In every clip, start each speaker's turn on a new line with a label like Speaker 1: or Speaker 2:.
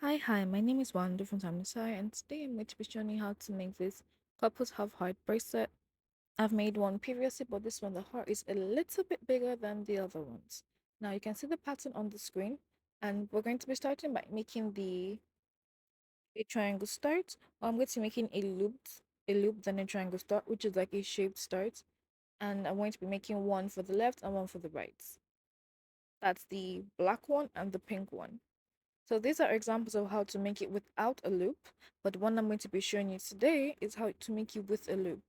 Speaker 1: Hi, my name is Nwando from Tamsai, and today I'm going to be showing you how to make this couples have heart bracelet. I've made one previously, but this one, the heart is a little bit bigger than the other ones. Now you can see the pattern on the screen, and we're going to be starting by making a triangle start. I'm going to be making a loop, then a triangle start, which is like a shaped start, and I'm going to be making one for the left and one for the right. That's the black one and the pink one. So these are examples of how to make it without a loop, but the one I'm going to be showing you today is how to make it with a loop.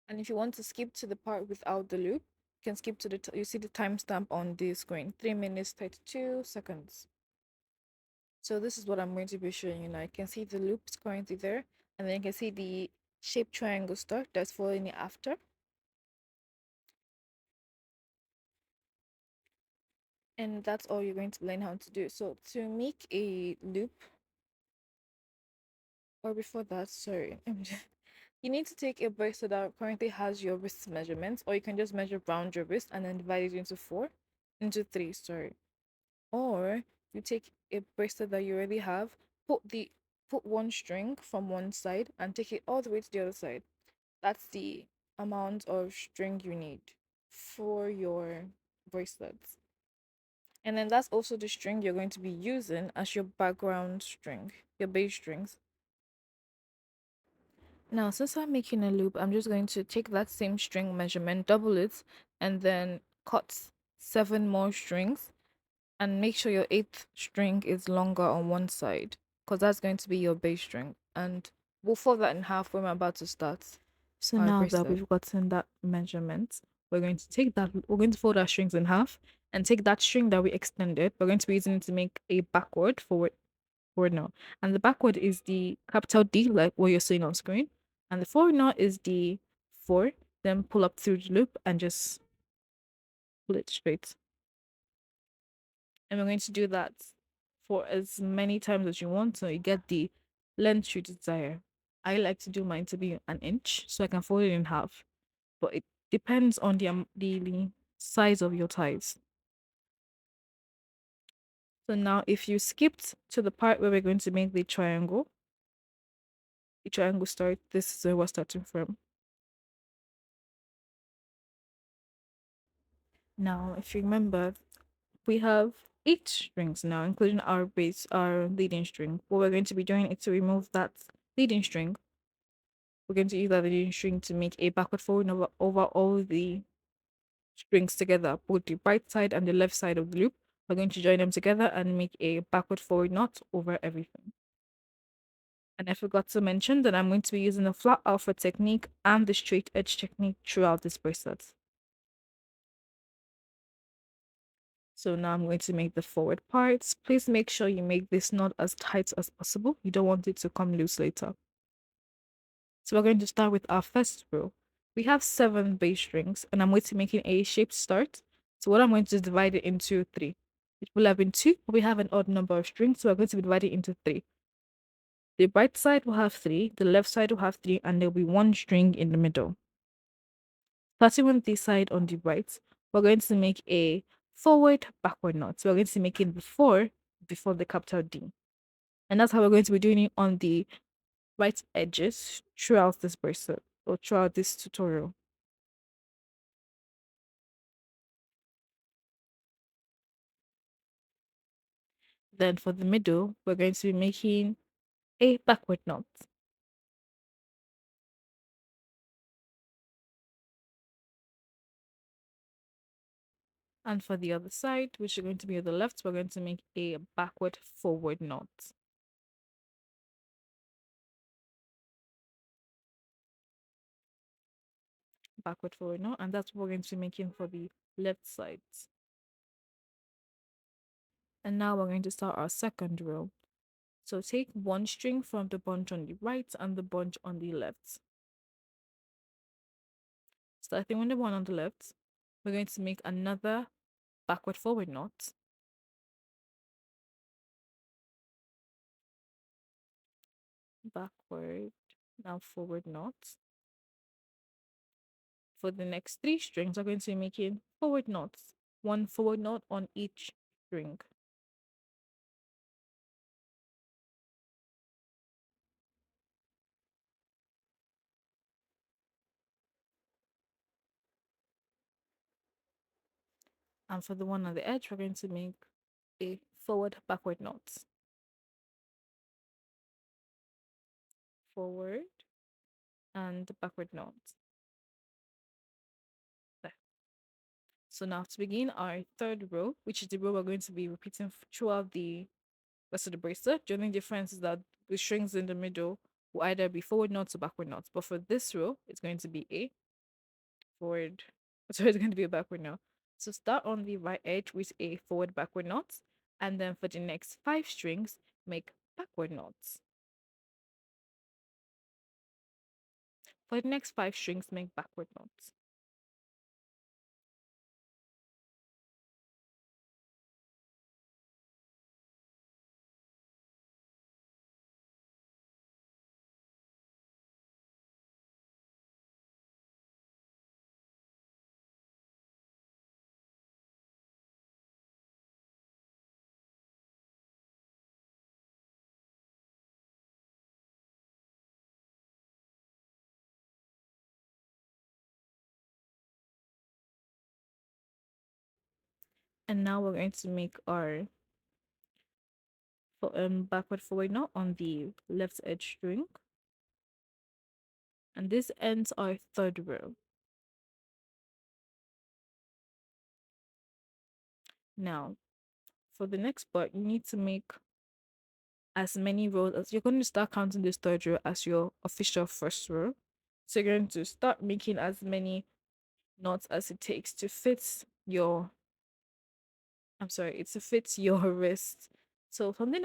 Speaker 1: And if you want to skip to the part without the loop, you can skip to you see the timestamp on the screen, 3 minutes 32 seconds. So this is what I'm going to be showing you now. You can see the loop is currently there, and then you can see the shaped triangle start that's following it after. And that's all you're going to learn how to do. So to make a loop, or before that, sorry, you need to take a bracelet that currently has your wrist measurements, or you can just measure round your wrist and then divide it into three, sorry. Or you take a bracelet that you already have, put one string from one side and take it all the way to the other side. That's the amount of string you need for your bracelets. And then that's also the string you're going to be using as your background string, your base strings. Now, since I'm making a loop, I'm just going to take that same string measurement, double it, and then cut 7 more strings and make sure your eighth string is longer on one side because that's going to be your base string. And we'll fold that in half when we're about to start
Speaker 2: So
Speaker 1: our
Speaker 2: now that
Speaker 1: bracelet.
Speaker 2: we've gotten that measurement, we're going to fold our strings in half and take that string that we extended. We're going to be using it to make a backward, forward knot. And the backward is the capital D, like what you're seeing on screen. And the forward knot is the four. Then pull up through the loop and just pull it straight. And we're going to do that for as many times as you want so you get the length you desire. I like to do mine to be an inch so I can fold it in half, but it depends on the size of your ties. So now if you skipped to the part where we're going to make the triangle start, this is where we're starting from. Now, if you remember, we have 8 strings now, including our leading string. What we're going to be doing is to remove that leading string. We're going to use that leading string to make a backward forward over all the strings together, both the right side and the left side of the loop. We're going to join them together and make a backward forward knot over everything. And I forgot to mention that I'm going to be using the flat alpha technique and the straight edge technique throughout this bracelet. So now I'm going to make the forward parts. Please make sure you make this knot as tight as possible. You don't want it to come loose later. So we're going to start with our first row. We have 7 base strings and I'm going to make a shaped start. So what I'm going to do is divide it into 3. It will have been 2, but we have an odd number of strings, so we're going to be dividing into 3. The right side will have 3, the left side will have 3, and there'll be 1 string in the middle. Starting with the side on the right, we're going to make a forward backward knot. So we're going to make it before the capital D. And that's how we're going to be doing it on the right edges throughout this bracelet or throughout this tutorial. Then for the middle, we're going to be making a backward knot. And for the other side, which is going to be on the left, we're going to make a backward forward knot. Backward forward knot, and that's what we're going to be making for the left sides. And now we're going to start our second row. So take 1 string from the bunch on the right and the bunch on the left. Starting with the one on the left, we're going to make another backward forward knot. Backward, now forward knot. For the next 3 strings, we're going to be making forward knots. 1 forward knot on each string. And for the one on the edge, we're going to make a forward backward knot. Forward and backward knot. There. So now to begin our third row, which is the row we're going to be repeating throughout the rest of the bracelet. The only difference is that the strings in the middle will either be forward knots or backward knots. But for this row, it's going to be a forward. So it's going to be a backward knot. So start on the right edge with a forward backward knot, and then for the next 5 strings, make backward knots. For the next 5 strings, make backward knots. And now we're going to make our backward forward knot on the left edge string. And this ends our third row. Now, for the next part, you need to make as many rows as you're going to start counting this third row as your official first row. So you're going to start making as many knots as it takes to fit your to fit your wrist. So something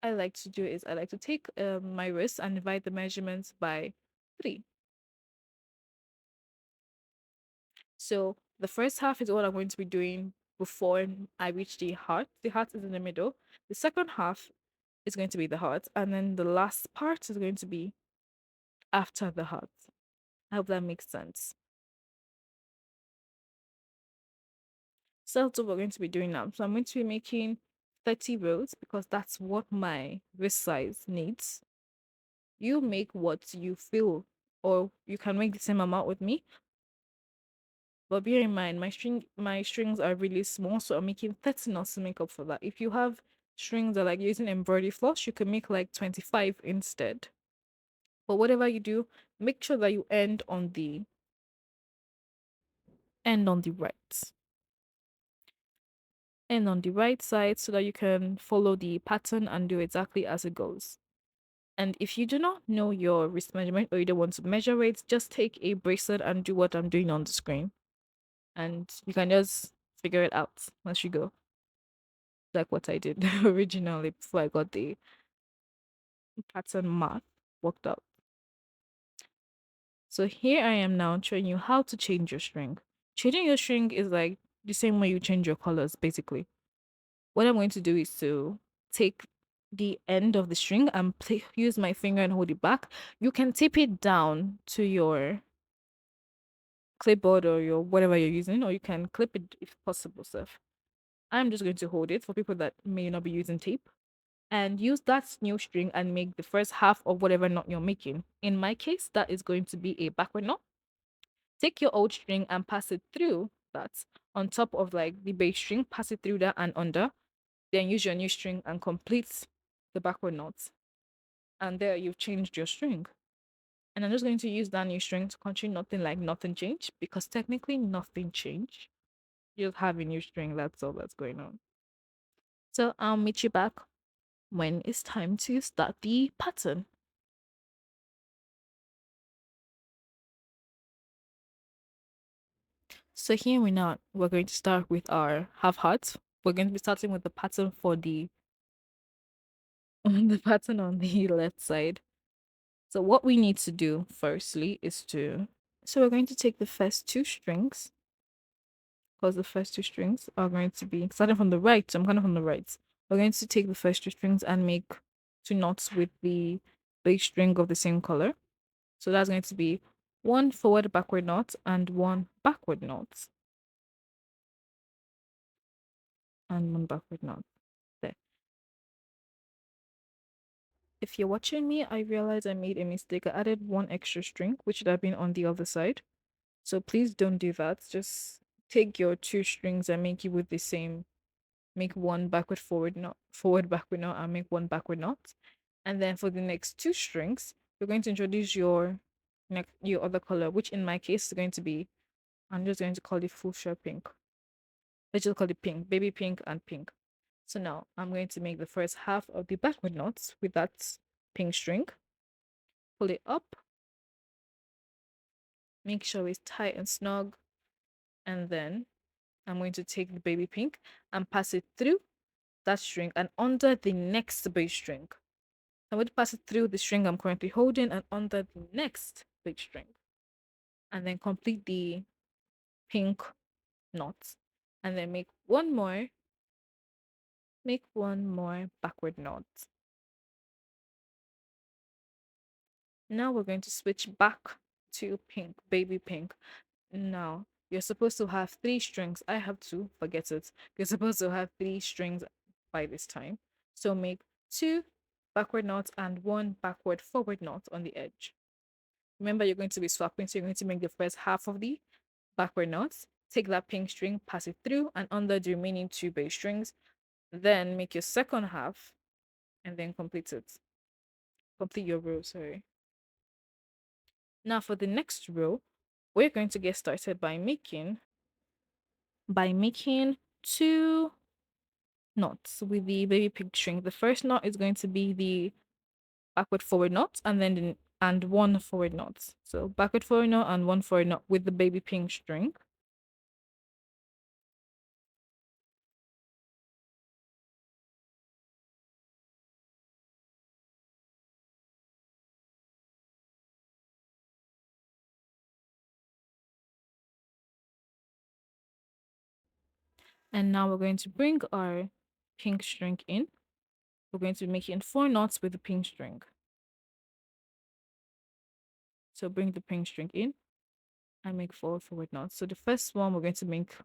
Speaker 2: I like to do is I like to take my wrist and divide the measurements by 3. So the first half is what I'm going to be doing before I reach the heart. The heart is in the middle. The second half is going to be the heart, and then the last part is going to be after the heart. I hope that makes sense. So that's what we're going to be doing now. So I'm going to be making 30 rows because that's what my wrist size needs. You make what you feel, or you can make the same amount with me. But bear in mind, my strings are really small, so I'm making 30 knots to make up for that. If you have strings that like using embroidery floss, you can make like 25 instead. But whatever you do, make sure that you end on the right. End on the right side so that you can follow the pattern and do exactly as it goes. And if you do not know your wrist measurement or you don't want to measure it, just take a bracelet and do what I'm doing on the screen. And you can just figure it out as you go. Like what I did originally before I got the pattern math worked out. So here I am now showing you how to change your string. Changing your string is like the same way you change your colors, basically. What I'm going to do is to take the end of the string and use my finger and hold it back. You can tip it down to your clipboard or your whatever you're using, or you can clip it if possible. So I'm just going to hold it for people that may not be using tape and use that new string and make the first half of whatever knot you're making. In my case, that is going to be a backward knot. Take your old string and pass it through that on top of like the base string, pass it through that and under. Then use your new string and complete the backward knot. And there you've changed your string. And I'm just going to use that new string to continue nothing like nothing changed because technically nothing changed. You just have a new string, that's all that's going on. So I'll meet you back when it's time to start the pattern. So here we now we're going to start with our half hearts. We're going to be starting with the pattern for the the pattern on the left side. So what we need to do firstly is to so we're going to take the first 2 strings because the first 2 strings are going to be starting from the right. So I'm kind of from the right. We're going to take the first 2 strings and make 2 knots with the base string of the same color. So that's going to be 1 forward backward knot and 1 backward knot and 1 backward knot. There. If you're watching me, I realized I made a mistake. I added 1 extra string, which should have been on the other side. So please don't do that. Just take your two strings and make it with the same, make one backward forward knot, forward backward knot, and make one backward knot. And then for the next two strings, you're going to introduce your next your other color, which in my case is going to be, I'm just going to call it fuchsia pink. Let's just call it pink, baby pink and pink. So now I'm going to make the first half of the backward knots with that pink string. Pull it up, make sure it's tight and snug, and then I'm going to take the baby pink and pass it through that string and under the next big string. I'm going to pass it through the string I'm currently holding and under the next big string. And then complete the pink knot. And then make one more backward knot. Now we're going to switch back to pink, baby pink. Now you're supposed to have three strings. I have two, forget it. You're supposed to have three strings by this time. So make two backward knots and one backward forward knot on the edge. Remember, you're going to be swapping, so you're going to make the first half of the backward knots. Take that pink string, pass it through, and under the remaining two bass strings. Then make your second half and then complete it. Complete your row, sorry. Now for the next row, we're going to get started by making two knots with the baby pink string. The first knot is going to be the backward forward knot and one forward knot. So backward forward knot and one forward knot with the baby pink string. And now we're going to bring our pink string in. We're going to be making four knots with the pink string. So bring the pink string in and make four forward knots. So the first one we're going to make,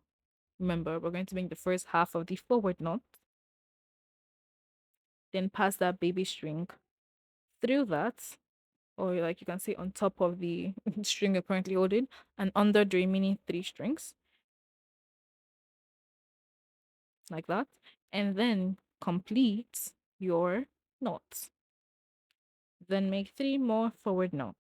Speaker 2: remember, we're going to make the first half of the forward knot, then pass that baby string through that, or like you can say on top of the string you're currently holding, and under the remaining three strings, like that, and then complete your knots. Then make three more forward knots.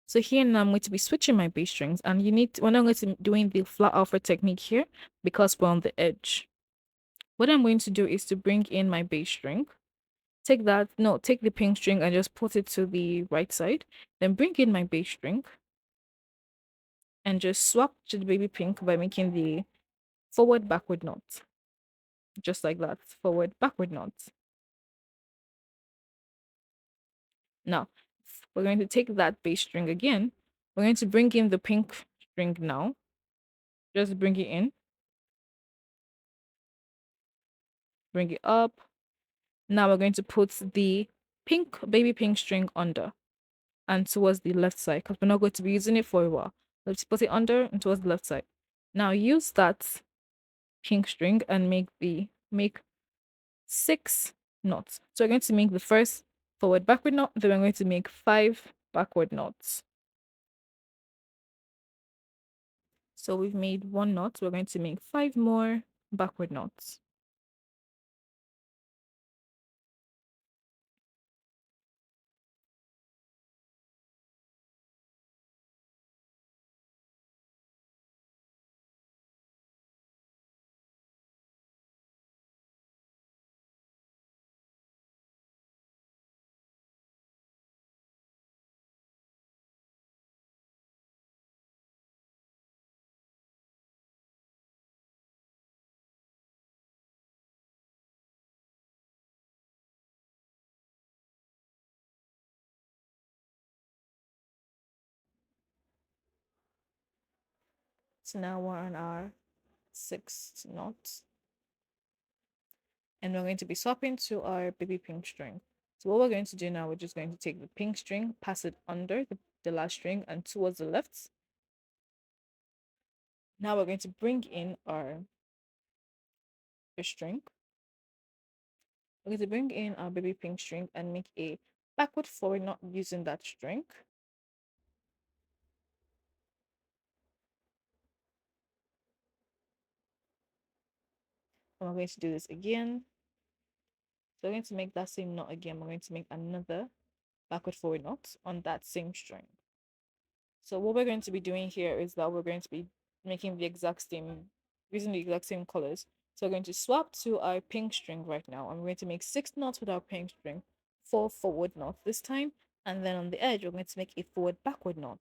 Speaker 2: So here now I'm going to be switching my bass strings, and we're not going to be doing the flat alpha technique here because we're on the edge. What I'm going to do is to bring in my bass string, take the pink string and just put it to the right side, then bring in my bass string and just swap to the baby pink by making the forward backward knot, just like that, forward backward knot. Now we're going to take that bass string again, we're going to bring in the pink string now, just bring it in, bring it up. Now we're going to put the baby pink string under and towards the left side because we're not going to be using it for a while. Let's put it under and towards the left side. Now use that pink string and make six knots. So we're going to make the first forward backward knot, then we're going to make five backward knots. So we've made one knot, we're going to make five more backward knots. So now we're on our sixth knot. And we're going to be swapping to our baby pink string. So what we're going to do now, we're just going to take the pink string, pass it under the last string and towards the left. Now we're going to bring in our string. We're going to bring in our baby pink string and make a backward forward knot using that string. And we're going to do this again. So we're going to make that same knot again. We're going to make another backward forward knot on that same string. So what we're going to be doing here is that we're going to be making the exact same, using the exact same colors. So we're going to swap to our pink string right now. And we're going to make 6 knots with our pink string, 4 forward knots this time. And then on the edge, we're going to make a forward backward knot.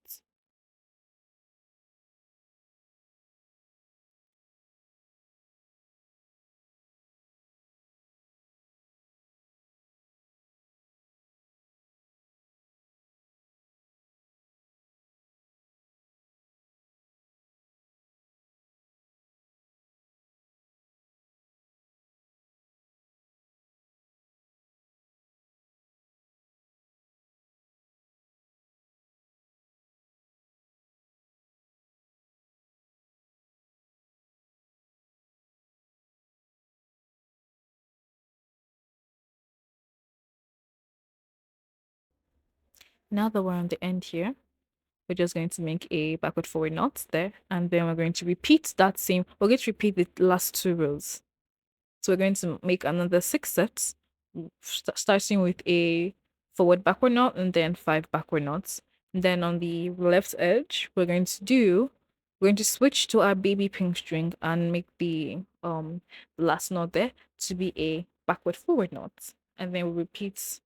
Speaker 2: Now that we're on the end here, we're just going to make a backward forward knot there. And then we're going to repeat that same, we're going to repeat the last 2 rows. So we're going to make another 6 sets, starting with a forward backward knot and then 5 backward knots. And then on the left edge, we're going to switch to our baby pink string and make the last knot there to be a backward forward knot. And then we'll repeat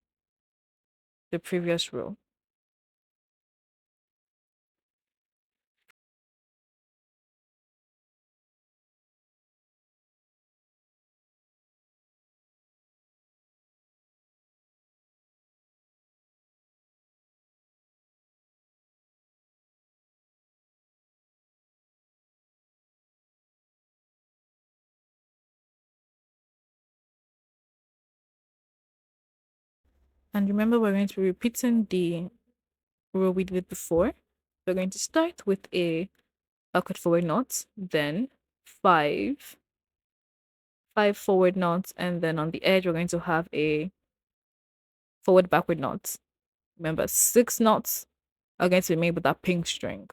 Speaker 2: the previous row. And remember, we're going to be repeating the row we did before. We're going to start with a backward forward knot, then 5 forward knots, and then on the edge we're going to have a forward backward knot. Remember, 6 knots are going to be made with that pink string.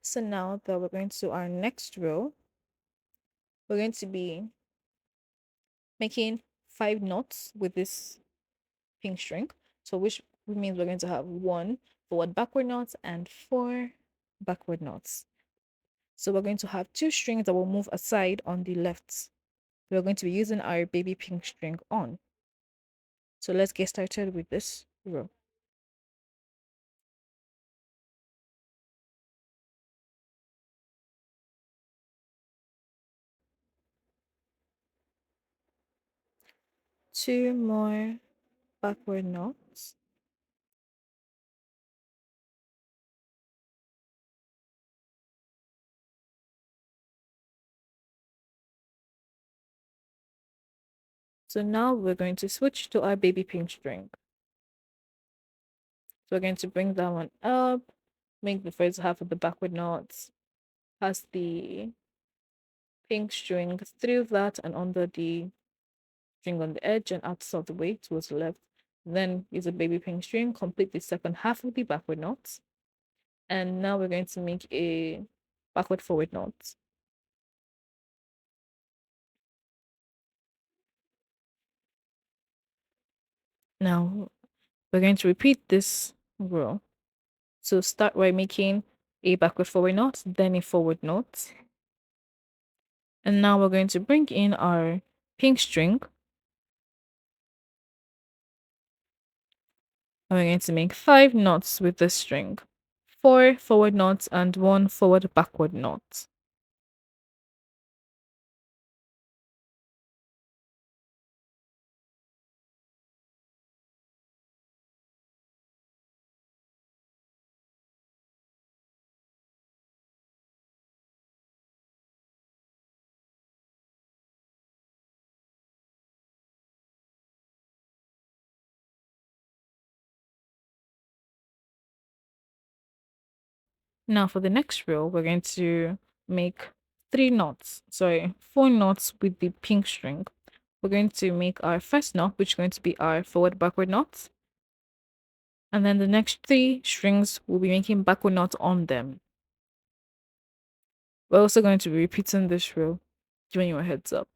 Speaker 2: So now that we're going to our next row, we're going to be making 5 knots with this pink string. So which means we're going to have 1 forward backward knots and 4 backward knots. So we're going to have 2 strings that will move aside on the left. We're going to be using our baby pink string on. So let's get started with this row. Two more backward knots. So now we're going to switch to our baby pink string. So we're going to bring that one up, make the first half of the backward knots, pass the pink string through that and under the string on the edge and out of the way towards the left. Then use a baby pink string, complete the second half of the backward knots. And now we're going to make a backward forward knot. Now we're going to repeat this row. So start by making a backward forward knot, then a forward knot. And now we're going to bring in our pink string. And we're going to make 5 knots with the string. 4 forward knots and 1 forward backward knot. Now for the next row, we're going to make 3 knots, sorry, 4 knots with the pink string. We're going to make our first knot, which is going to be our forward backward knot. And then the next 3 strings will be making backward knots on them. We're also going to be repeating this row, giving you a heads up.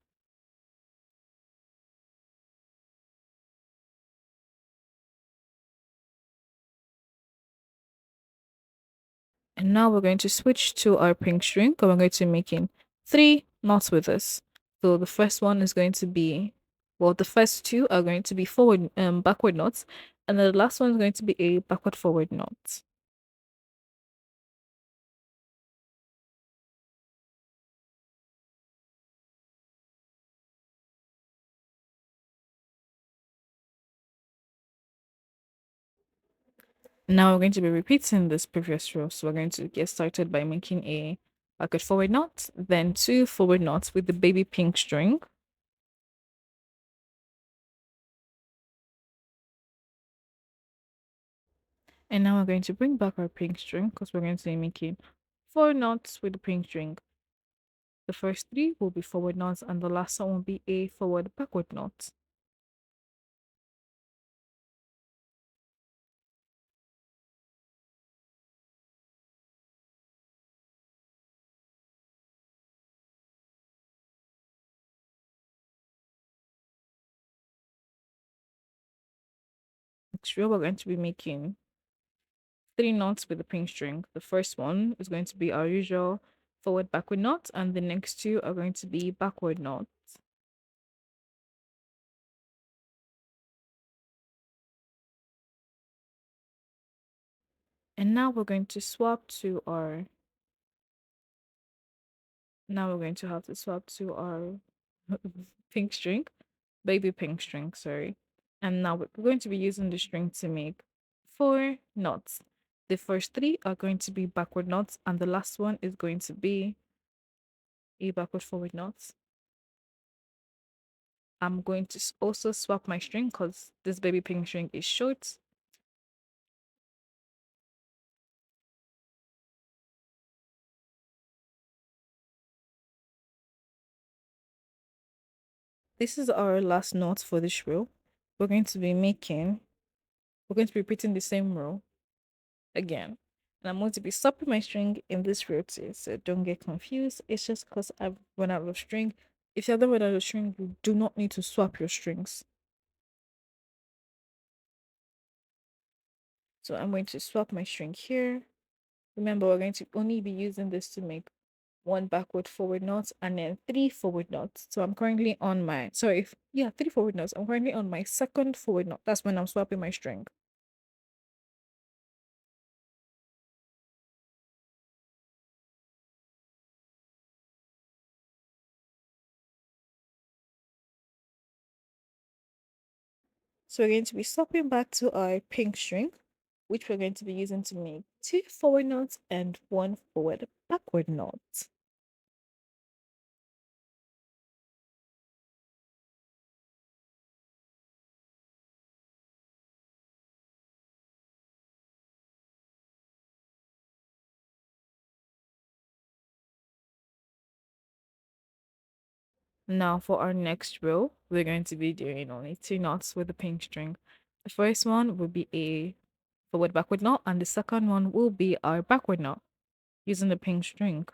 Speaker 2: And now we're going to switch to our pink string and we're going to be making 3 knots with this. So the first one is going to be, well, the first 2 are going to be forward backward knots, and the last one is going to be a backward forward knot. Now we're going to be repeating this previous row. So we're going to get started by making a backward forward knot, then 2 forward knots with the baby pink string. And now we're going to bring back our pink string because we're going to be making 4 knots with the pink string. The first 3 will be forward knots and the last one will be a forward backward knot. Next row we're going to be making 3 knots with the pink string. The first one is going to be our usual forward backward knot and the next 2 are going to be backward knots. And now we're going to swap to our now we're going to have to swap to our pink string, baby pink string, sorry. And now we're going to be using the string to make 4 knots. The first 3 are going to be backward knots and the last one is going to be a backward forward knot. I'm going to also swap my string because this baby pink string is short. This is our last knot for this row. We're going to be making, we're going to be repeating the same row again. And I'm going to be stopping my string in this row too, so don't get confused. It's just because I've run out of string. If you ever run out of string, you do not need to swap your strings. So I'm going to swap my string here. Remember, we're going to only be using this to make 1 backward forward knot and then 3 forward knots. So I'm currently on my, sorry, 3 forward knots. I'm currently on my second forward knot. That's when I'm swapping my string. So we're going to be swapping back to our pink string, which we're going to be using to make 2 forward knots and 1 forward backward knot. Now for our next row, we're going to be doing only 2 knots with the pink string. The first one will be a forward backward knot and the second one will be our backward knot using the pink string.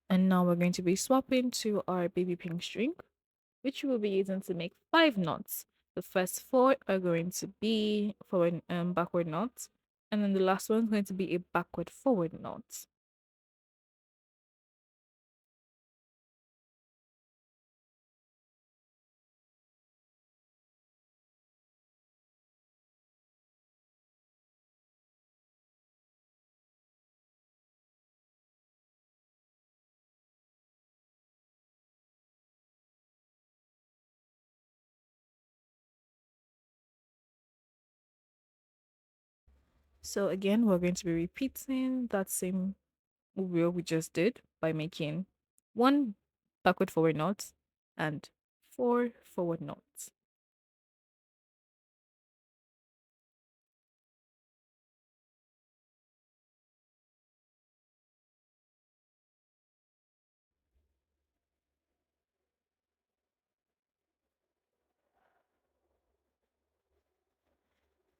Speaker 2: And now we're going to be swapping to our baby pink string. which we'll be using to make 5 knots. The first four are going to be forward backward knots, and then the last one is going to be a backward forward knot. So again, we're going to be repeating that same wheel we just did by making one backward forward knot and four forward knots.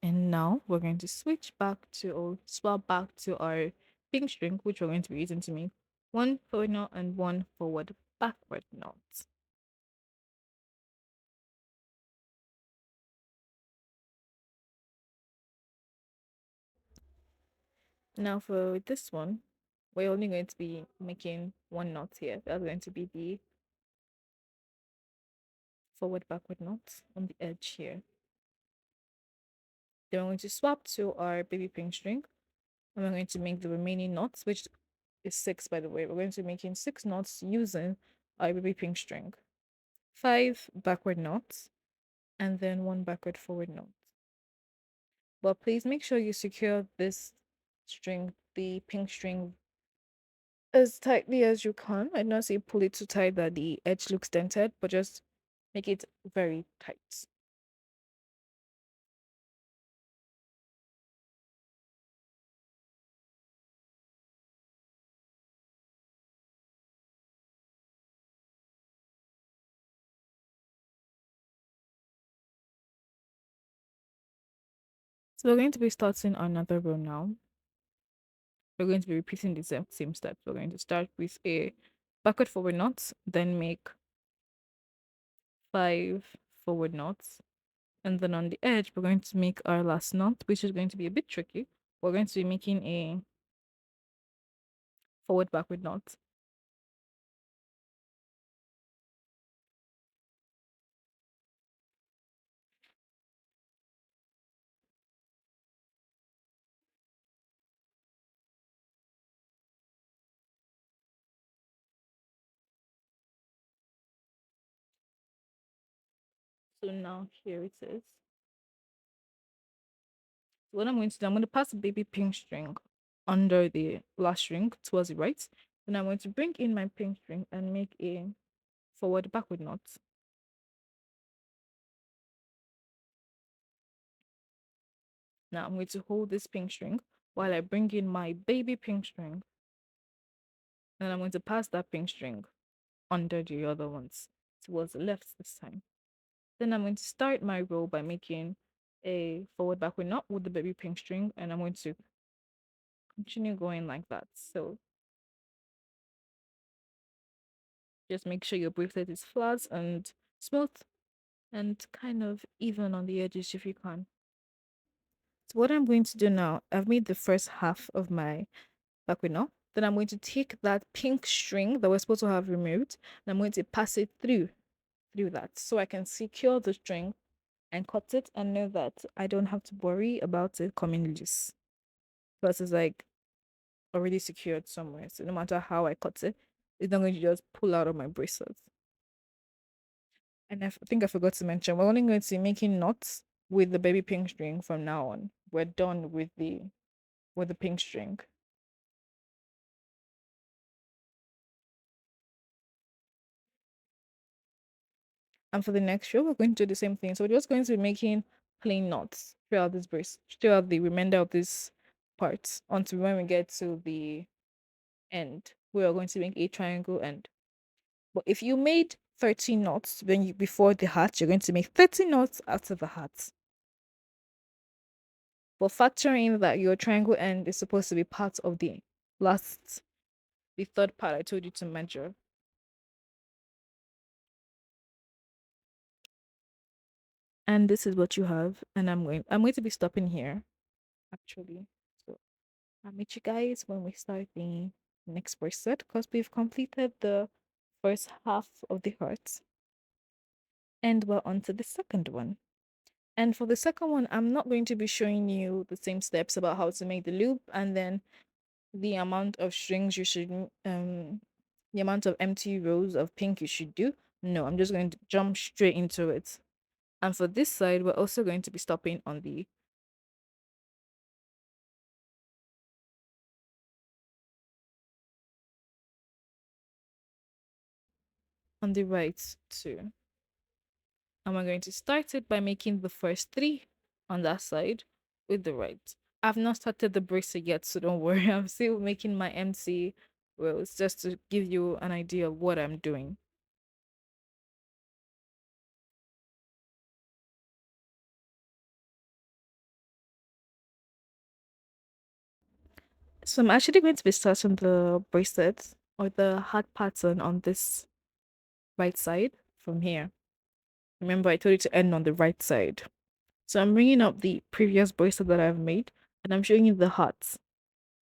Speaker 2: And now we're going to switch back to or swap back to our pink string, which we're going to be using to make one forward knot and one forward backward knot. Now for this one, we're only going to be making one knot here. That's going to be the forward backward knot on the edge here. Then we're going to swap to our baby pink string and we're going to make the remaining knots, which is 6 by the way. We're going to be making 6 knots using our baby pink string. 5 backward knots and then one backward forward knot. But please make sure you secure this string, the pink string, as tightly as you can. I don't say pull it too tight that the edge looks dented, but just make it very tight. So we're going to be starting another row now. We're going to be repeating the same steps. We're going to start with a backward forward knot, then make 5 forward knots. And then on the edge, we're going to make our last knot, which is going to be a bit tricky. We're going to be making a forward backward knot. So now here it is. So what I'm going to do, I'm going to pass the baby pink string under the last string towards the right. Then I'm going to bring in my pink string and make a forward backward knot. Now I'm going to hold this pink string while I bring in my baby pink string. And I'm going to pass that pink string under the other ones towards the left this time. Then I'm going to start my row by making a forward backward knot with the baby pink string, and I'm going to continue going like that. So just make sure your bracelet is flat and smooth and kind of even on the edges if you can. So what I'm going to do now, I've made the first half of my backward knot. Then I'm going to take that pink string that we're supposed to have removed, and I'm going to pass it through that so I can secure the string and cut it and know that I don't have to worry about it coming loose. Because it's like already secured somewhere. So no matter how I cut it, it's not going to just pull out of my bracelet. And think I forgot to mention, we're only going to be making knots with the baby pink string from now on. We're done with the pink string. And for the next row, we're going to do the same thing. So we're just going to be making plain knots throughout this brace, throughout the remainder of this part until when we get to the end. We are going to make a triangle end. But if you made 30 knots when you before the hat, you're going to make 30 knots after the hat. But factor in that your triangle end is supposed to be part of the third part I told you to measure. And this is what you have. And I'm going to be stopping here actually. So I'll meet you guys when we start the next bracelet because we've completed the first half of the heart and we're on to the second one. And for the second one, I'm not going to be showing you the same steps about how to make the loop and then the amount of strings you should the amount of empty rows of pink you should do. No, I'm just going to jump straight into it. And for this side, we're also going to be stopping on the right too. And we're going to start it by making the first three on that side with the right. I've not started the bracelet yet, so don't worry. I'm still making my empty rows just to give you an idea of what I'm doing. So I'm actually going to be starting the bracelet or the heart pattern on this right side from here. Remember, I told you to end on the right side. So I'm bringing up the previous bracelet that I've made and I'm showing you the hearts.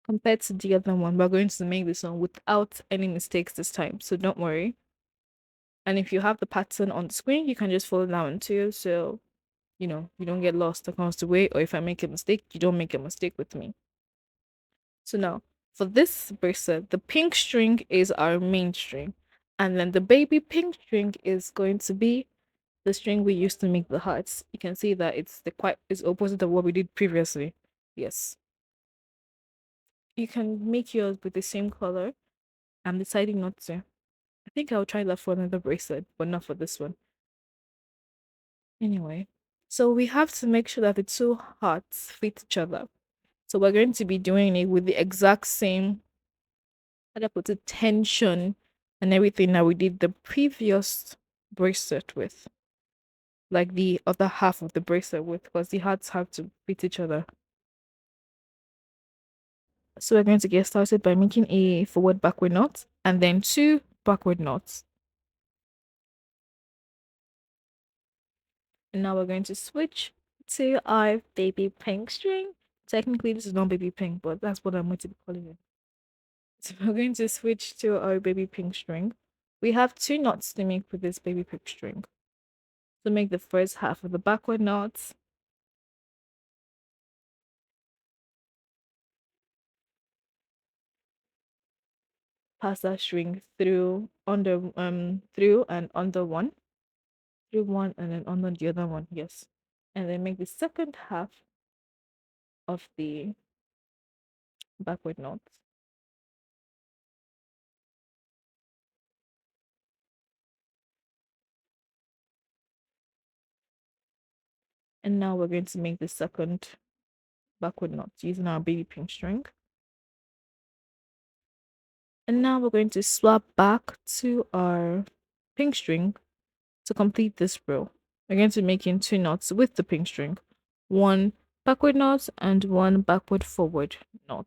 Speaker 2: Compared to the other one, we're going to make this one without any mistakes this time. So don't worry. And if you have the pattern on the screen, you can just follow down too. So, you don't get lost across the way. Or if I make a mistake, you don't make a mistake with me. So now, for this bracelet, the pink string is our main string. And then the baby pink string is going to be the string we used to make the hearts. You can see that it's opposite of what we did previously. Yes. You can make yours with the same color. I'm deciding not to. I think I'll try that for another bracelet, but not for this one. Anyway, so we have to make sure that the two hearts fit each other. So we're going to be doing it with the exact same, how do I put it, tension and everything that we did the previous bracelet with, like the other half of the bracelet with, because the hearts have to fit each other. So we're going to get started by making a forward backward knot and then two backward knots. And now we're going to switch to our baby pink string. Technically, this is not baby pink, but that's what I'm going to be calling it. So we're going to switch to our baby pink string. We have two knots to make with this baby pink string. So make the first half of the backward knots. Pass that string through and under one. Through one and then under the other one, yes. And then make the second half of the backward knots. And now we're going to make the second backward knot using our baby pink string. And now we're going to swap back to our pink string to complete this row. We're going to make in two knots with the pink string, one backward knot and one backward forward knot.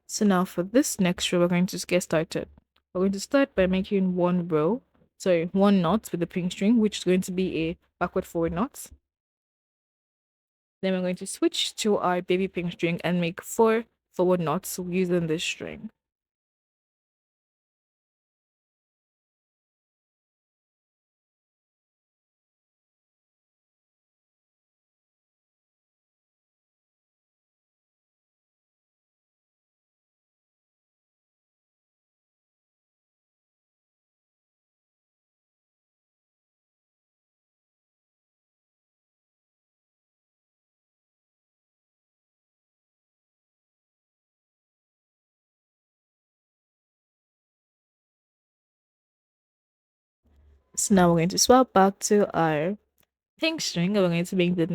Speaker 2: So now for this next row, we're going to get started. We're going to start by making one knot with the pink string, which is going to be a backward forward knot. Then we're going to switch to our baby pink string and make four forward knots using this string. So now we're going to swap back to our pink string and we're going to make the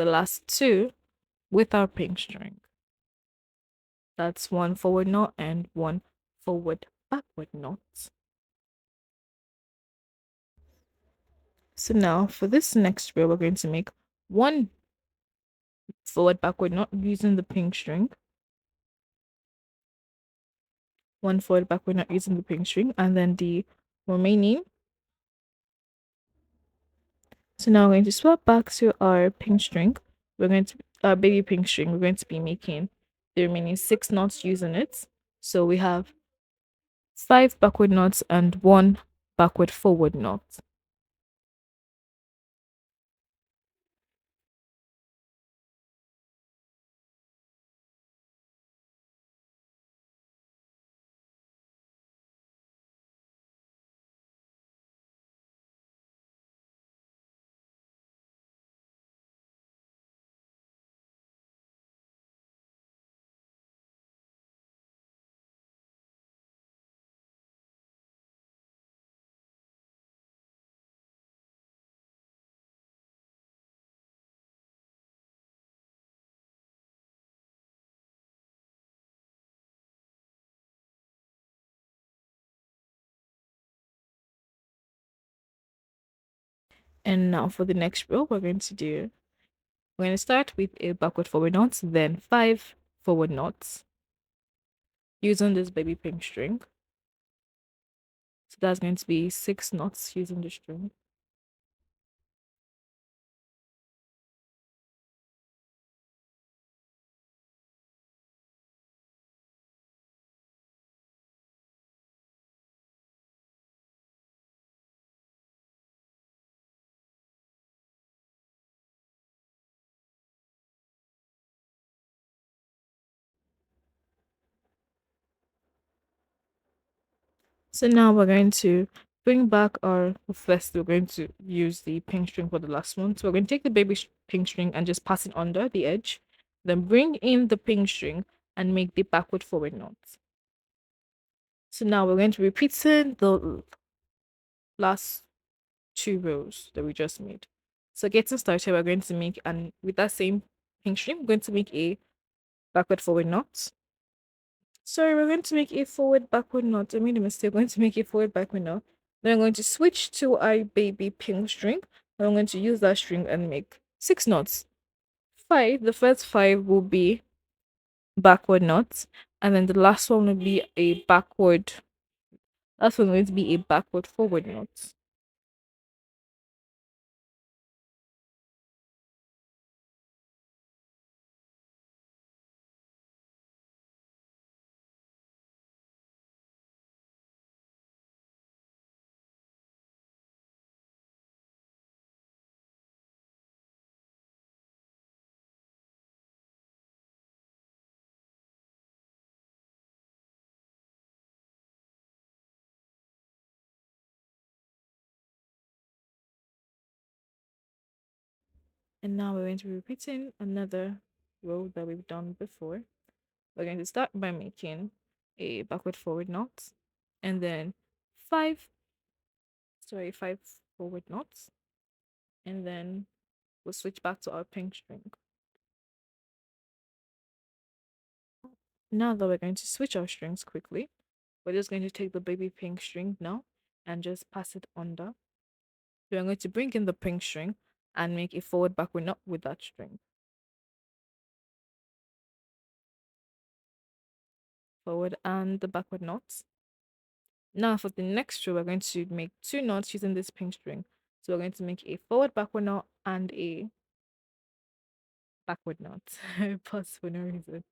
Speaker 2: last two with our pink string. That's one forward knot and one forward backward knot. So now for this next row, we're going to make one forward backward knot using the pink string, one forward backward knot using the pink string, and then the remaining. So now we're going to swap back to our pink string. We're going to our baby pink string. We're going to be making the remaining 6 knots using it. So we have 5 backward knots and 1 backward forward knot. And now for the next row, we're going to start with a backward forward knot, then 5 forward knots using this baby pink string. So that's going to be 6 knots using the string. So now we're going to bring back our first. We're going to use the pink string for the last one. So we're going to take the pink string and just pass it under the edge. Then bring in the pink string and make the backward forward knot. So now we're going to repeat the last 2 rows that we just made. So getting started, we're going to make, and with that same pink string, we're going to make a backward forward knot. Sorry, we're going to make a forward backward knot. I made a mistake. We're going to make a forward backward knot. Then I'm going to switch to our baby pink string. And I'm going to use that string and make 6 knots. The first 5 will be backward knots, and then the last one will be a backward. Last one going to be a backward forward knot. And now we're going to be repeating another row that we've done before. We're going to start by making a backward forward knot, and then five, 5 forward knots, and then we'll switch back to our pink string. Now that we're going to switch our strings quickly, we're just going to take the baby pink string now and just pass it under. So I'm going to bring in the pink string and make a forward backward knot with that string. Forward and the backward knots. Now for the next row, we're going to make 2 knots using this pink string. So we're going to make a forward backward knot and a backward knot. Pause for no reason.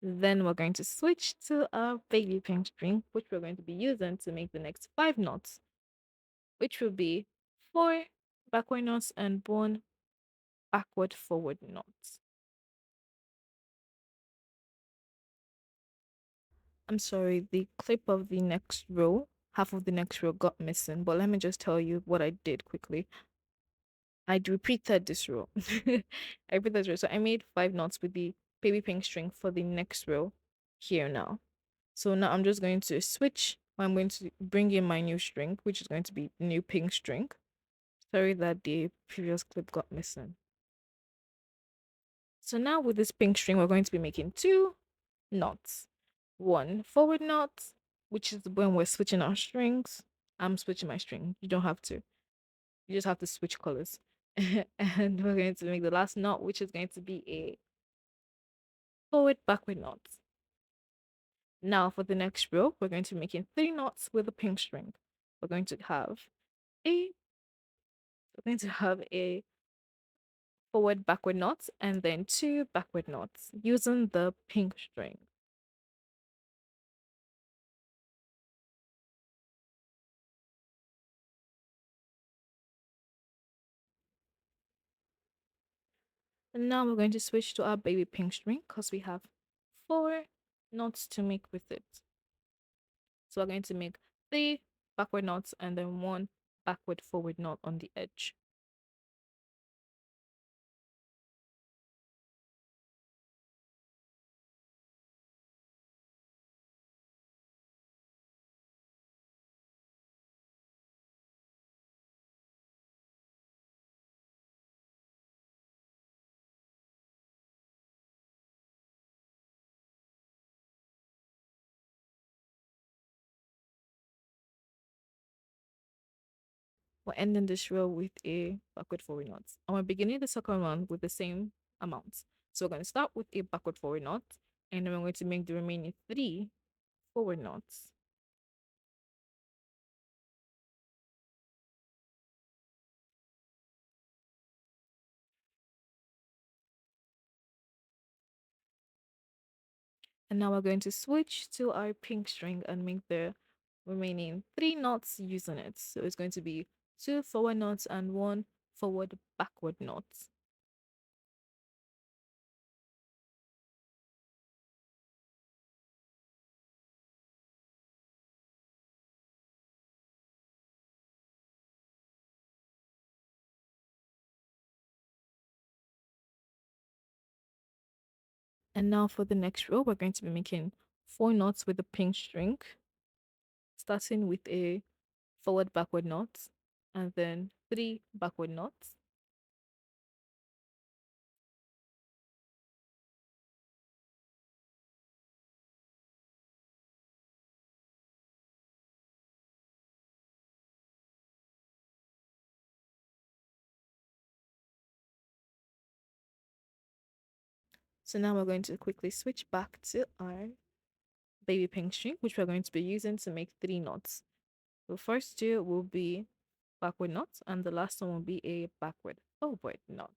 Speaker 2: Then we're going to switch to our baby pink string, which we're going to be using to make the next 5 knots, which will be 4 backward knots and 1 backward forward knot. I'm sorry, the clip of the next row, half of the next row got missing, but let me just tell you what I did quickly. I repeated this row. I repeated this row. So I made 5 knots with the baby pink string for the next row here now. So now I'm just going to switch. I'm going to bring in my new string, which is going to be new pink string. Sorry that the previous clip got missing. So now with this pink string, we're going to be making 2 knots. 1 forward knot, which is when we're switching our strings. I'm switching my string. You don't have to. You just have to switch colors. And we're going to make the last knot, which is going to be a forward backward knot. Now for the next row, we're going to be making 3 knots with a pink string. We're going to have a we're going to have a forward backward knot and then 2 backward knots using the pink string. And now we're going to switch to our baby pink string because we have 4 knots to make with it. So we're going to make 3 backward knots and then 1 backward forward knot on the edge. We're ending this row with a backward forward knot. And we're beginning the second one with the same amount. So we're going to start with a backward forward knot and then we're going to make the remaining 3 forward knots. And now we're going to switch to our pink string and make the remaining 3 knots using it. So it's going to be 2 forward knots and 1 forward backward knot. And now for the next row, we're going to be making 4 knots with the pink string, starting with a forward backward knot and then 3 backward knots. So now we're going to quickly switch back to our baby pink string, which we're going to be using to make 3 knots. The first two will be backward knots, and the last one will be a backward forward knot.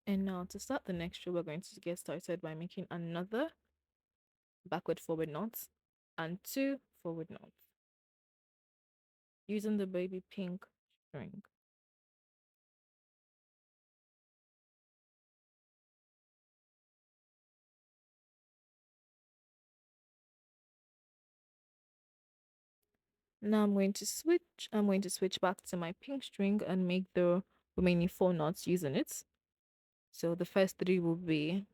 Speaker 2: And now to start the next row, we're going to get started by making another backward forward knot and 2 forward knots using the baby pink string. Now I'm going to switch back to my pink string and make the remaining 4 knots using it. So the first three will be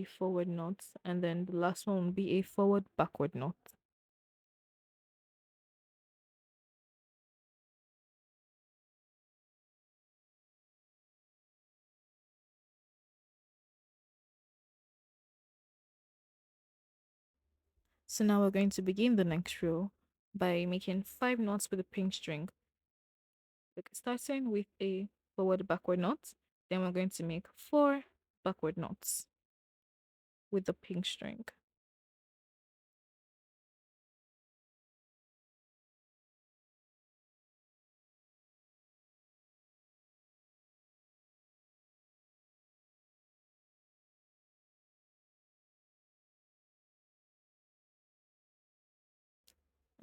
Speaker 2: forward knots and then the last one will be a forward backward knot. So now we're going to begin the next row by making 5 knots with the pink string. Starting with a forward backward knot, then we're going to make 4 backward knots with the pink string.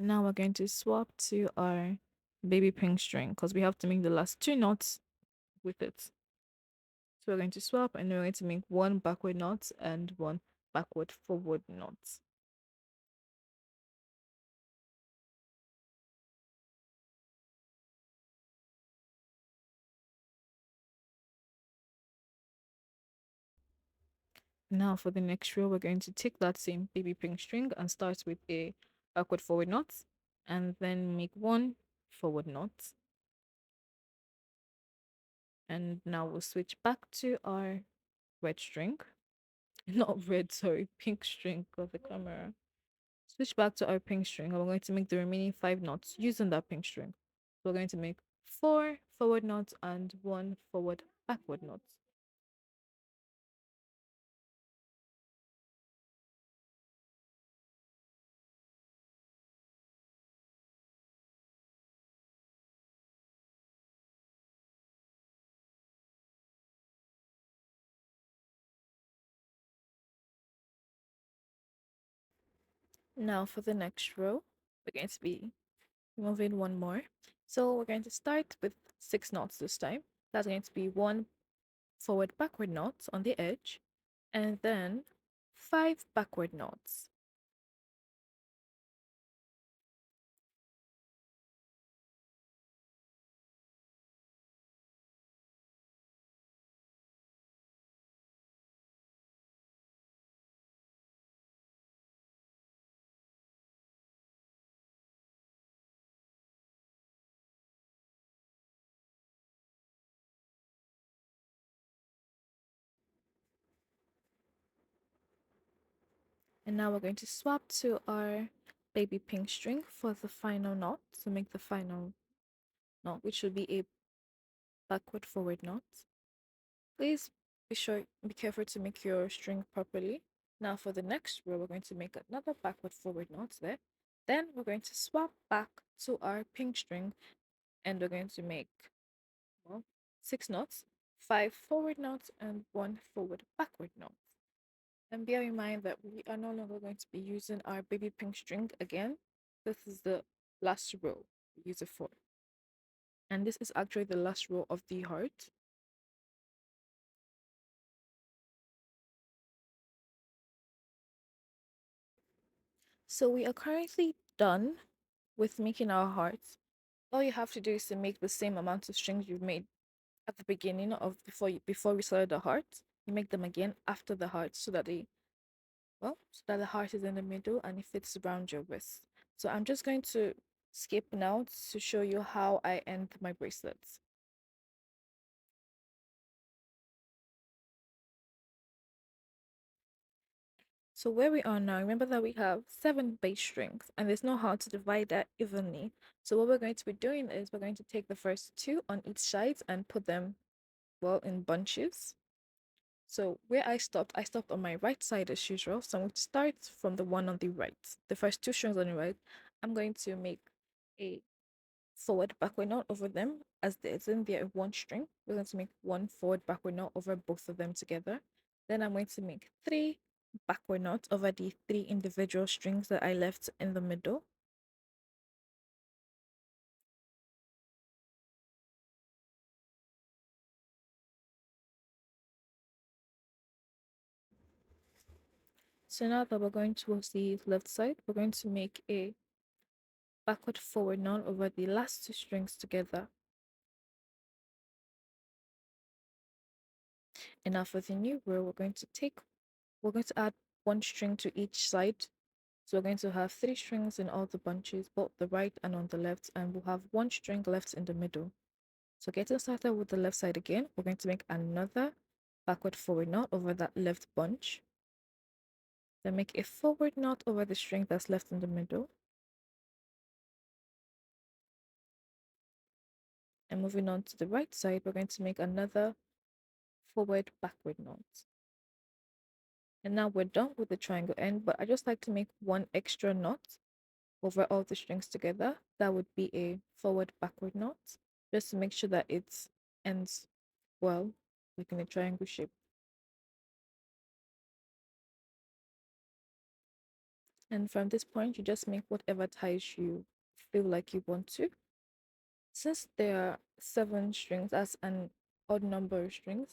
Speaker 2: Now we're going to swap to our baby pink string because we have to make the last 2 knots with it. So we're going to swap and we're going to make 1 backward knot and 1 backward forward knot. Now for the next row, we're going to take that same baby pink string and start with a backward forward knot and then make 1 forward knot And now we'll switch back to our red string. Not red, sorry, pink string of the camera. Switch back to our pink string and we're going to make the remaining 5 knots using that pink string. We're going to make 4 forward knots and 1 forward backward knot.
Speaker 1: Now for the next row, we're going to be removing one more. So we're going to start with 6 knots this time. That's going to be 1 forward backward knot on the edge, and then 5 backward knots. And now we're going to swap to our baby pink string for the final knot to make the final knot, which should be a backward forward knot. Please be careful to make your string properly. Now for the next row, we're going to make another backward forward knot there. Then we're going to swap back to our pink string and we're going to make, well, 6 knots, 5 forward knots and 1 forward backward knot. And bear in mind that we are no longer going to be using our baby pink string again. This is the last row we use it for. And this is actually the last row of the heart. So we are currently done with making our hearts. All you have to do is to make the same amount of strings you made at the beginning of before we started the heart. You make them again after the heart so that the heart is in the middle and it fits around your wrist. So I'm just going to skip now to show you how I end my bracelets. So where we are now, remember that we have 7 bass strings and there's no how to divide that evenly. So what we're going to be doing is we're going to take the first 2 on each side and put them, well, in bunches. So where I stopped on my right side as usual. So I'm going to start from the one on the right. The first 2 strings on the right, I'm going to make a forward backward knot over them as there's in there one string. We're going to make 1 forward backward knot over both of them together. Then I'm going to make 3 backward knots over the 3 individual strings that I left in the middle. So now that we're going towards the left side, we're going to make a backward forward knot over the last 2 strings together. And now for the new row, we're going to add 1 string to each side. So we're going to have 3 strings in all the bunches, both the right and on the left, and we'll have 1 string left in the middle. So getting started with the left side again, we're going to make another backward forward knot over that left bunch. Then make a forward knot over the string that's left in the middle. And moving on to the right side, we're going to make another forward backward knot. And now we're done with the triangle end, but I just like to make 1 extra knot over all the strings together. That would be a forward backward knot, just to make sure that it ends well, like in a triangle shape. And from this point, you just make whatever ties you feel like you want to. Since there are 7 strings as an odd number of strings,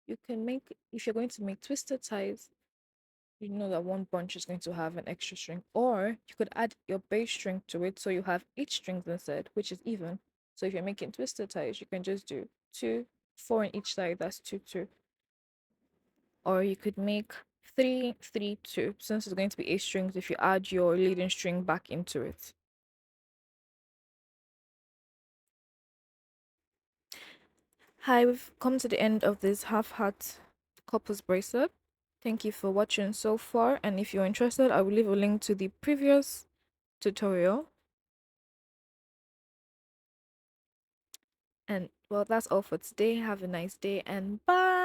Speaker 1: you can make, if you're going to make twisted ties, you know that one bunch is going to have an extra string, or you could add your bass string to it so you have 8 strings instead, which is even. So if you're making twisted ties, you can just do 2, 4 on each side, that's 2, 2. Or you could make 3, 3, 2, since it's going to be 8 strings if you add your leading string back into it. Hi, we've come to the end of this half heart couples bracelet. Thank you for watching so far. And if you're interested, I will leave a link to the previous tutorial. And well, that's all for today. Have a nice day and bye.